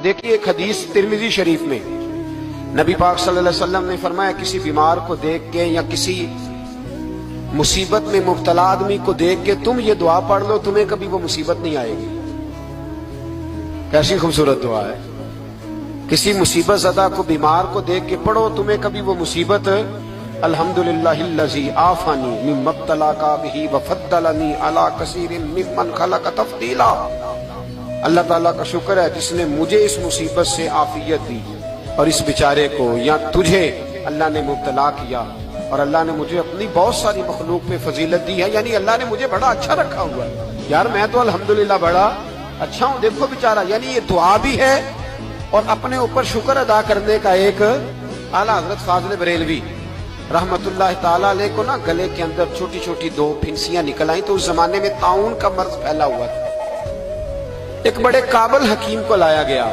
देखिए एक हदीस तिरमिजी शरीफ में नबी पाक सल्लल्लाहु अलैहि वसल्लम ने फरमाया, किसी बीमार को देख के या किसी मुसीबत में मुब्तला आदमी को देख के तुम ये दुआ पढ़ लो, तुम्हें कभी वो मुसीबत नहीं आएगी। कैसी खूबसूरत दुआ है। किसी मुसीबत ज़दा को, बीमार को देख के पढ़ो, तुम्हें कभी वो मुसीबत, अल्हम्दुलिल्लाहिल्लज़ी आफानी मिम्मब्तलाका बिही वफद्दलनी अला कसीरिन मिम्मन खलक तफदीला। अल्लाह ताला का शुक्र है जिसने मुझे इस मुसीबत से आफियत दी और इस बेचारे को या तुझे अल्लाह ने मुब्तला किया और अल्लाह ने मुझे अपनी बहुत सारी मखलूक पे फजीलत दी है, यानी अल्लाह ने मुझे बड़ा अच्छा रखा हुआ है। यार मैं तो अल्हम्दुलिल्लाह बड़ा अच्छा हूँ, देखो बेचारा। यानी ये दुआ भी है और अपने ऊपर शुक्र अदा करने का एक आला हजरत फाजिल बरेलवी रहमतुल्लाह ताला अलैह को ना गले के अंदर छोटी छोटी 2 फिंसियां निकल आई, तो उस जमाने में ताउन का मर्ज फैला हुआ था। एक बड़े काबिल हकीम को लाया गया।